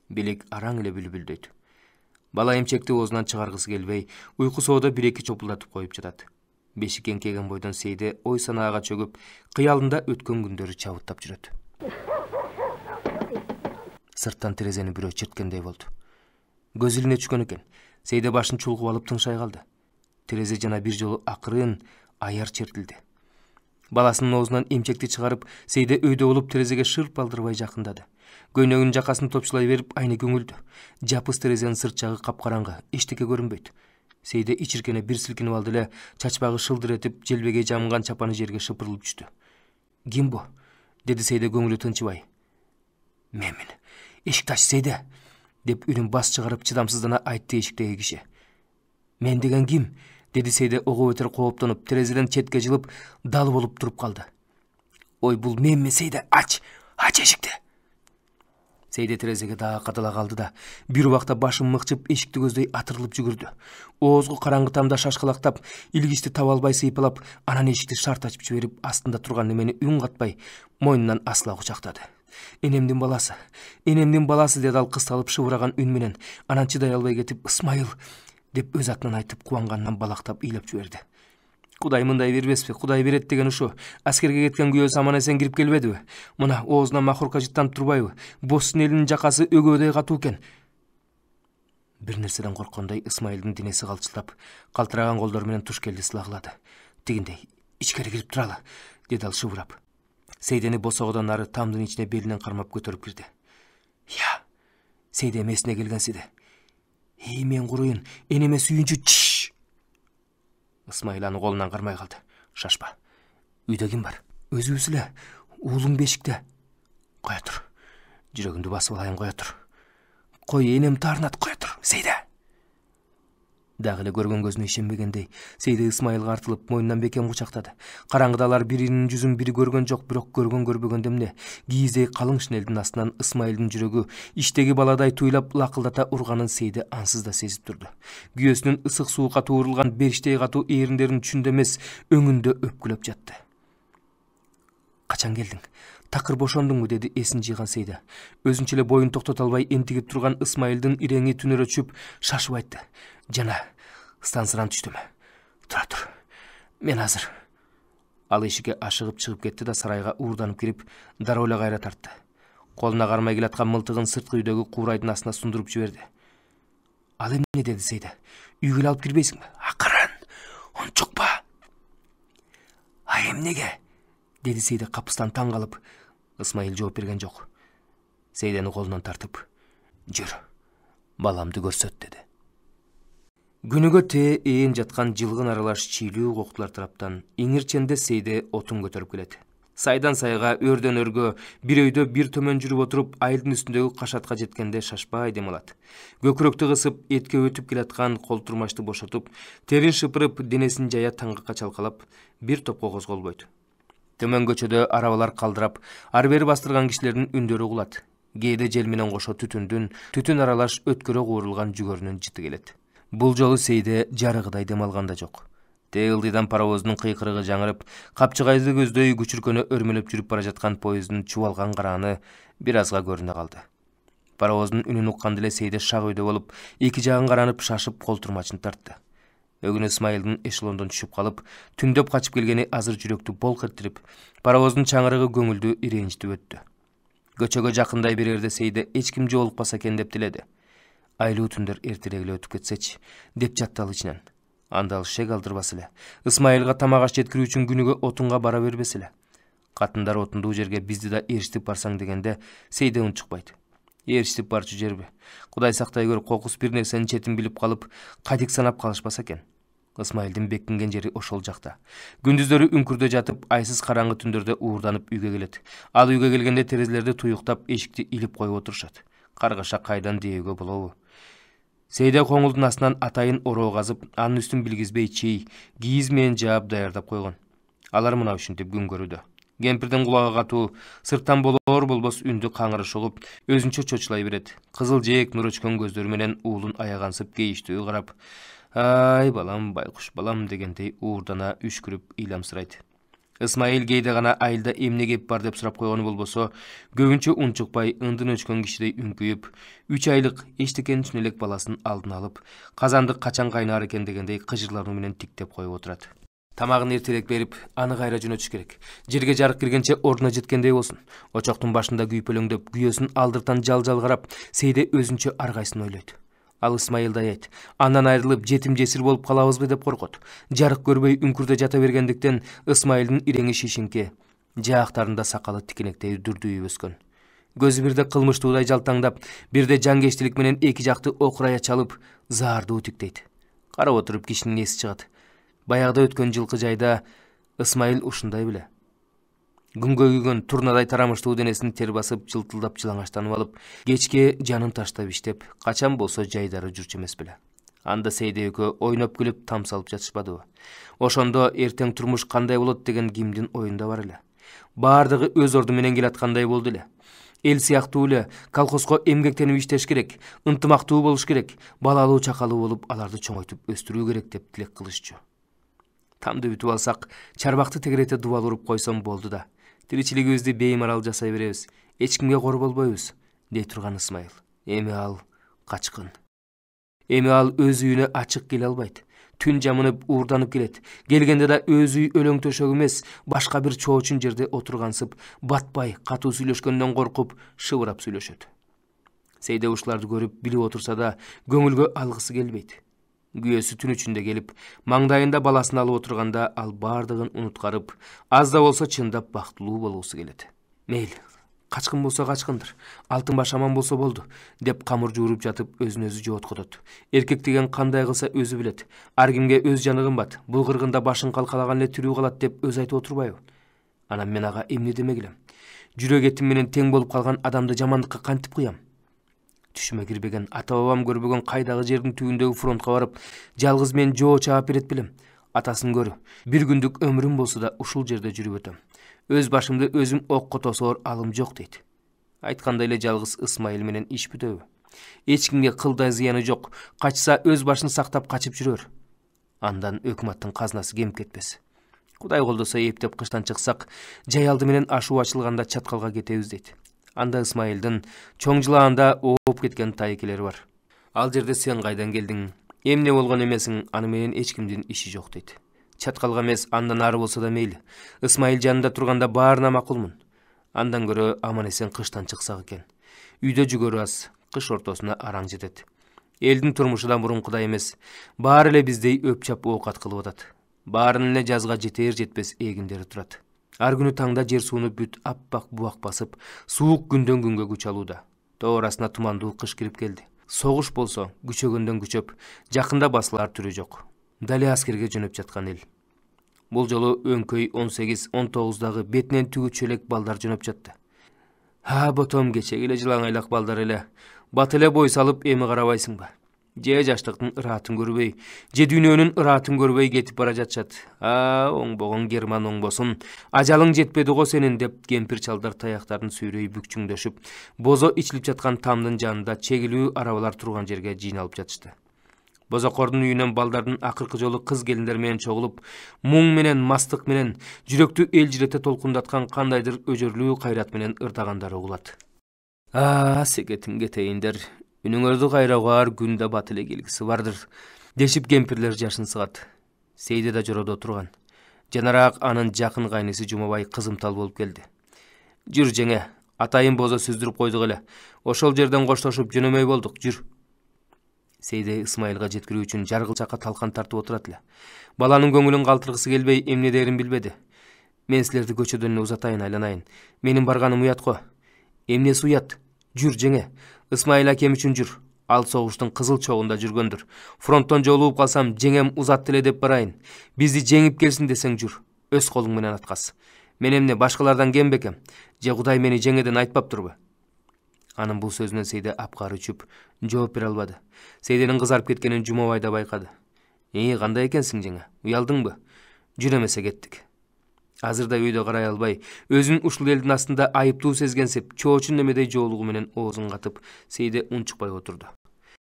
Белек араң эле бүлбүлдөйт. Бала эмчекти оозунан чыгаргысы келбей, уйку соодо бир-эки чопулдатып коюп жатат. Бешик эңкейген бойдон Сейде ой санаага чөгүп, кыялында өткөн күндөрү чабыттап жүрөт. Сырттан терезени бирөө чирткендей болду. Көз илине түшкөн экен. Сейде башын чулгуп алып тыңшай калды. Терезе жана бир жолу акырын аяр чертилди. Баласынын оозунан эмчекти чыгарып, Сейде өйдө болуп терезеге шырп алдырбай жакындады. Көйнөгүнүн жакасын топчулай берип айны көңүлдү. Жапыс терезенин сырт жагы капкараңгы, эчтеке көрүнбөйт. Сейде ичиркене бир силкинип алды эле, чачпагы шылдыр этип, желбегей жамган чапаны жерге шыпырылып түштү. «Ким бу?» деди Сейде көңүлү тынчыбай. «Менмин. Эшикти ач, Сейде!» деп үнүн бас чыгарып чыдамсыздана айтты эшиктеги киши. «Мен деген ким?» деди Сейде ого бетер кооптонуп, терезеден четке жылып, дал болуп туруп калды. «Ой, бул менмин, Сейде, ач эшикти!» Сейде терезеге дагы кадала калды да, бир убакта башын мыкчып эшикти көздөй атырылып жүгүрдү. Оозгу караңгы тамда шашкалактап, илгичти таба албай сыйпалап, анан эшикти шарт ачып жиберип, астында турган немени үн катпай, мойнунан асыла кучактады. «Энемдин баласы, энемдин баласы!» деди ал кысталып шыбыраган үн менен. Анан чыдай албай кетип, «Ысмайыл!» деп өз атынан айтып, кубанганынан балактап ыйлап жиберди. «Кудай мындай бербеспи? Кудай берет деген ушу. Аскерге кеткен күйөөсү аман эсен кирип келбедиби? Мына оозунан махурка жыттанып турбайбы? Боссун элинин жакасы өгөөдөй катуу экен». Бир нерседен корккондой Ысмайылдын денеси калчылдап, калтыраган колдору менен туш келди сылагылады. «Тигиндей, ичкери кирип туралы!» деди ал шыбырап. Сейдени босогодон ары тамдын ичине белинен кармап көтөрүп кирди. «Я!» Сейде эмесине келгенсиди. «Эй, мен куруйун, энеме сүйүнчү, чш!» Ысмайыл аны колунан кармай калды. «Шашпа. Үйдө ким бар?» «Өзүбүз эле. Уулуң бешикте». «Кое тур. Жүрөгүңдү басып алайын, кое тур. Кой, энем таарынат, кое тур, Сейде!» Дагы эле көргөн көзүнө ишенбегендей, Сейде Ысмайылга артылып, мойнунан бекем кучактады. Караңгыда алар биринин жүзүн бири көргөн жок, бирок көрбөгөндөм эмне? Кийиздей калың шинелдин астынан Ысмайылдын жүрөгү иштеги баладай туйлап лакылдата урганын Сейде ансыз да сезип турду. Күйөөсүнүн ысык суукка туурулган бериштей катуу ээриндерин түшүндө эмес, өңүндө өпкүлөп жатты. «Качан келдиң? Такыр бошондуңбу?» деди эсин жыйган Сейде. Өзүнчө эле боюн токтото албай энтигип турган Ысмайылдын иреңи түнөрө түшүп, шашып айтты. «Жана, станциядан түштүм. Тура тур. Мен азыр». Ал эшикке ашыгып чыгып кетти да сарайга уурданып кирип, дароо эле кайра тартты. Колуна кармай келаткан мылтыгын сырткы үйдөгү куурайдын астына сундуруп жиберди. «Ал эмне?» деди Сейде. «Үйгө алып кирбейсиңби?» «Акырын, унчукпа». «А эмнеге?» деди Сейде капыстан таң калып. Ысмайыл жооп берген жок. Сейдени колунан тартып, «Жүр, баламды көрсөт» деди. Күнүгө тээ ээн жаткан жылгын аралаш чийлүү коктулар тараптан иңирченде Сейде отун көтөрүп келет. Сайдан сайга, өрдөн өргө, бир өйдө бир төмөн жүрүп отуруп, айылдын үстүндөгү кашатка жеткенде шашпай дем алат. Көкүрөктү кысып, этке өтүп келаткан колтурмачты бошотуп, терин шыпырып, денесин жая таңгакка чалкалап, бир топко козголбойт. Төмөн көчөдө арабалар калдырап, ары бери бастырган кишилердин үндөрү угулат. Кээде жел менен кошо түтүн аралаш өткөрө куурулган жүгөрүнүн жыты келет. Бул жолу Сейде жарыгыдай дем алганда жок. Тыйылдыйдан паровоздун кыйкырыгы жаңырып, капчыгайды көздөй күчүркөнө өрмөлөп жүрүп бара жаткан поезддин чубалган карааны бир азга көрүнө калды. Паровоздун үнүн укканда эле Сейде шак өйдө болуп, эки жагын каранып шашып колтурмачын тартты. Өгүн Ысмайылдын эшелондон түшүп калып, түндөп качып келгени азыр жүрөктү болк этирип, паровоздун чаңырыгы көңүлдү ирэнжитип өттү. Көчөгө жакындай берерде Сейде эч ким жолукпаса экен деп тиледи. Айлуу түндөр эртерээк эле өтүп кетсечи, деп жатты ал ичинен. Анда ал шек алдырбас эле. Ысмайылга тамак аш жеткирүү үчүн күнүгө отунга бара бербес эле. Катындар отундуу жерге бизди да ээрчитип барсаң дегенде Сейде унчукпайт. Ээрчитип барчу жерби? Кудай сактай көр, кокус бир нерсенин четин билип калып, кадик санап калышпаса экен. Ысмайылдын бекинген жери ошол жакта. Күндүздөрү үңкүрдө жатып, айсыз караңгы түндөрдө уурданып үйгө келет. Ал үйгө келгенде терезелерди туюктап, эшикти илип коюп отурушат. Каргаша кайдан дээүүгө болобу? Сейде коңулдун астынан атайын ороо казып, анын үстүн билгизбей чий, кийиз менен жаап даярдап койгон. Алар мына ушинтип күн көрүүдө. Кемпирдин кулагы катуу, сырттан болор болбос үндү каңырыш угуп, өзүнчө чочулай берет. Кызыл жээк нур өчкөн көздөрү менен уулун аягансып кейиштүү карап, «Ай балам, байкуш балам» дегендей уурдана үшкүрүп ыйламсырайт. Ысмайыл кейде гана айылда эмне кеп бар деп сурап койгону болбосо, көбүнчө унчукпай, ындын өчкөн кишидей үңкүйүп, 3 айлык эчтекени түшүнө элек баласын алдын алып, казандык качан кайнаар экен дегендей кыжырлануу менен тиктеп коюп отурат. Тамагын эртерээк берип, аны кайра жөнөтүш керек. Жерге жарык киргенче ордуна жеткендей болсун. Очоктун башында күйпөлөңдөп, күйөөсүн алдыртан жал-жал карап, Сейде өзүнчө ар кайсын ойлойт. Ал Ысмайылдай айт. Андан айрылып, жетим жесир болуп калабызбы деп коркот. Жарык көрбөй үңкүрдө жата бергендиктен Ысмайылдын иреңи шишинке, жаактарында сакалы тикенектей дүрдүйүп өскөн. Көзү бирде кылмыштуудай жалтаңдап, бирде жангештилик менен эки жакты окурая чалып, заардуу тиктейт. Карап отуруп кишинин эси чыгат. Баягыда өткөн жылкы жайда Ысмайыл ушундай беле. Күнгө күйгөн турнадай тарамыштуу денесин тер басып, жылтылдап жылаңаштанып алып, кечке жанын таштап иштеп, качан болсо жайдары жүрчү эмес беле. Анда Сейде экөө ойноп күлүп там салып жатышпадыбы? Ошондо эртең турмуш кандай болот деген кимдин оюнда бар эле. Бардыгы өз орду менен келаткандай болду эле. Эл сыяктуу эле колхозго эмгектенип иштеш керек, ынтымактуу болуш керек, балалуу чакалуу болуп, аларды чоңойтуп өстүрүү керек деп тилек кылышчу. Тамды бүтүп алсак, чарбакты тегерете дубал уруп койсом болду да. Тиричилигибизди беймарал жасай беребиз, эч кимге кор болбойбуз, дей турган Ысмайыл. Эми ал качкын. Эми ал өз үйүнө ачык келе албайт. Түн жамынып, уурданып келет. Келгенде да өз үй өлөң төшөк эмес, башка бир чоочун жерде отургансып, батпай, катуу сүйлөшкөндөн коркуп, шыбырап сүйлөшөт. Сейде ушуларды көрүп, билип отурса да, көңүлгө алгысы келбейт. Күйөөсү түн ичинде келип, маңдайында баласын алып отурганда, ал бардыгын унуткарып, аз да болсо чындап бактылуу болгусу келет. Мейли, качкын болсо качкындыр, алтын баш аман болсо болду, деп камыр жууруп жатып өзүн өзү жооткотот. Эркек деген кандай кылса өзү билет. Ар кимге өз жаны кымбат. Бул кыргында башын калкалаган эле тирүү калат деп өз айтып отурбайбы? Анан мен ага эмне демегилем? Жүрөк этим менен тең болуп калган адамды жамандыкка кантип кыям? Түшүмө кирбеген, ата-бабам көрбөгөн кайдагы жердин түбүндөгү фронтко барып, жалгыз мен жоо чаап берет белем. Атасын көрү. Бир күндүк өмүрүм болсо да ушул жерде жүрүп өтөм. Өз башымды өзүм окко тосоор алым жок дейт. Айткандай эле жалгыз Ысмайыл менен иш бүтөбү? Эч кимге кылдай зыяны жок. Качса өз башын сактап качып жүрөр. Андан өкмөттүн казнасы кемип кетпес. Кудай колдосо эптеп кыштан чыксак, жай алды менен ашуу ачылганда чаткалга кетебиз дейт. Анда Ысмайылдын чоң жылаанда ооп кеткен тайекелери бар. Ал жерде сен кайдан келдиң? Эмне болгон эмесиң? Аны менен эч кимдин иши жок дейт. Чаткалга эмес, андан ары болсо да мейли. Ысмайыл жанында турганда баарына макулмун. Андан көрө аман эсен кыштан чыксак экен. Үйдө жүгөрү аз, кыш ортосуна араң жетет. Элдин турмушу да мурункудай эмес. Баары эле биздей өпчап оокат кылып атат. Баарынын эле жазга жетер жетпес эгиндери турат. Ар күнү таңда жер суунуп бүт аппак бубак басып, суук күндөн күнгө күч алууда. Тоо арасына тумандуу кыш кирип келди. Согуш болсо күчөгөндөн күчөп, жакында басылар түрү жок. Дали аскерге жөнөп жаткан эл. Бул жолу өңкөй 18-19дагы бетинен түгүчү элек балдар жөнөп жатты. Ботом кечеги эле жылаңайлак балдар эле. Бат эле бой салып эми карабайсыңбы? Же жаштыктын ыраатын көрбөй, же дүйнөнүн ыраатын көрбөй кетип бара жатышат. Оңбогон Герман оңбосун. Ажалың жетпеди го сенин деп кемпир чалдар таяктарын сүйрөй бүкчүңдөшүп, бозо ичилип жаткан тамдын жанында чегилүү арабалар турган жерге жыйналып жатышты. Бозокордун үйүнөн балдардын акыркы жолу кыз келиндер менен чогулуп, муң менен, мастык менен, жүрөктү элжирете толкундаткан кандайдыр өжөрлүү кайрат менен ырдагандары угулат. Секетим кетейиндер. Үнүңөрдү кайра угаар күндө бат эле келгиси бардыр, дешип кемпирлер жашын сыгат. Сейде да жородо турган. Жанараак анын жакын кайнысы Жумабай кызымтал болуп келди. Жүр жеңе, атайын бозо сүздүрүп койдук эле. Ошол жерден коштошуп жөнөмөй болдук, жүр. Сейде Ысмайылга жеткирүү үчүн жаргылчакка талкан тартып отурат эле. Баланын көңүлүн калтыргысы келбей, эмне дээрин билбеди. Мен силерди көчөдөн эле узатайын, айланайын. Менин барганым уят го. Эмнеси уят? Жүр жеңе. Ысмайыл акем үчүн жүр. Ал согуштун кызыл чогунда жүргөндүр. Фронттон жолугуп калсам, жеңем узатты эле деп барайын. Бизди жеңип келсин десең жүр. Өз колуң менен аткас. Мен эмне башкалардан кем бекем? Же Кудай мени жеңеден айтпаптырбы? Анын бул сөзүнөн Сейде апкары үчүп, жооп бере албады. Сейденин кызарып кеткенин Жумабай да байкады. Кандай экенсиң жеңе? Уялдыңбы? Жүр эмесе кеттик. Азырда үйдө карай албай, өзүн ушул элдин астында айыптуу сезгенсип, чоочун немедей жоолугу менен оозун катып, Сейде унчукпай отурду.